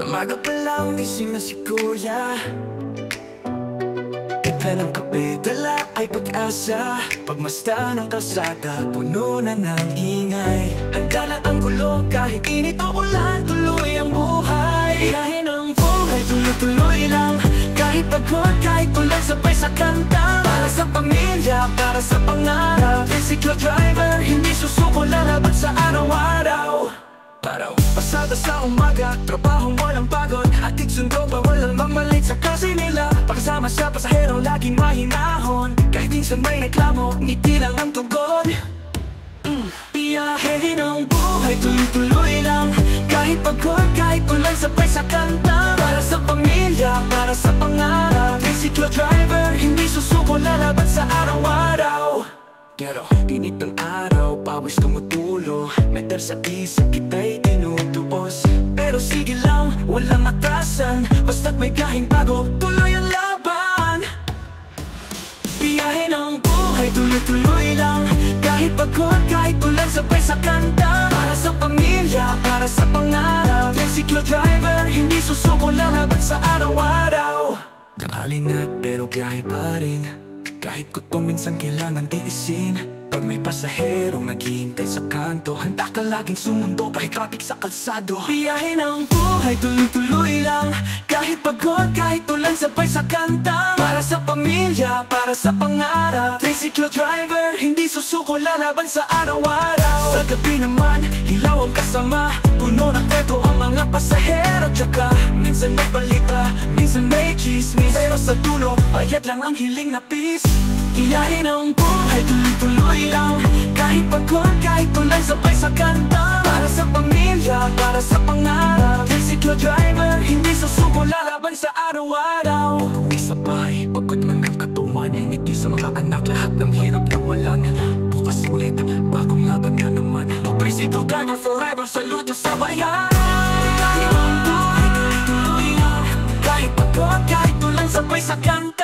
Umaga pa lang gising na si kuya. Iba ng kape, dala ay pag-asa. Pagmasta ng kalsada, puno na ng ingay. Handa na ang gulong kahit init o ulan, tuloy ang buhay. Biyahe ng buhay, tuloy-tuloy lang. Kahit pagod, kahit ulan, sabay sa kanta. Para sa pamilya, para sa pangarap. Tricycle driver, hindi susuko, lalaban sa araw-araw. Pasada sa umaga, trabahong walang pagod. Hatid sundo, bawal lang magmalit sa kasi nila. Pakasama sa pasahero, laging mahinahon. Kahit minsan may reklamo, ngiti lang ang tugon. Biyahe ng buhay, tuloy-tuloy lang. Kahit pagod, kahit ulan, sabay sa kanta. Para sa pamilya, para sa pangarap. Tricycle driver, hindi susuko, lalaban sa araw-araw. Pero init ng araw, pawis tumutulo. Meter sa isip, kita'y tinutubos. Pero sige lang, walang atrasan. Basta't may kahing bago, tuloy ang laban. Biyahe ng buhay, tuloy-tuloy lang. Kahit pagod, kahit ulan, sabay sa kanta. Para sa pamilya, para sa pangarap. Tricycle driver, hindi susuko, lalaban sa araw-araw. Tanghali na pero biyahe pa rin. Kahit gutom minsan kailangan tiisin. Pag may pasaherong naghihintay sa kanto, handa ka laging sumundo kahit traffic sa kalsado. Biyahe ng buhay, tuloy-tuloy lang. Kahit pagod, kahit ulan, sabay sa kanta. Para sa pamilya, para sa pangarap. Tricycle driver, hindi susuko, lalaban sa araw-araw. Sa gabi naman, ilaw ang kasama. Puno ng kwento ang mga pasahero. Tsaka minsan may balita, minsan may chismis. Pero sa dulo, bayad lang ang hiling na peace. Biyahe ng buhay, tuloy-tuloy lang. Kahit pagod, kahit ulan, sabay sa kanta. Para sa pamilya, para sa pangarap. Tricycle driver, hindi susuko, lalaban sa araw-araw. Pag-uwi sa bahay, pagod man ang katawan. Ngiti sa mga anak, lahat ng hirap na walan. Bukas ulit, bagong laban na naman. Tricycle driver forever, saludo sa bayan. Biyahe ng buhay, tuloy-tuloy lang. Kahit pagod, kahit ulan, sabay sa kanta.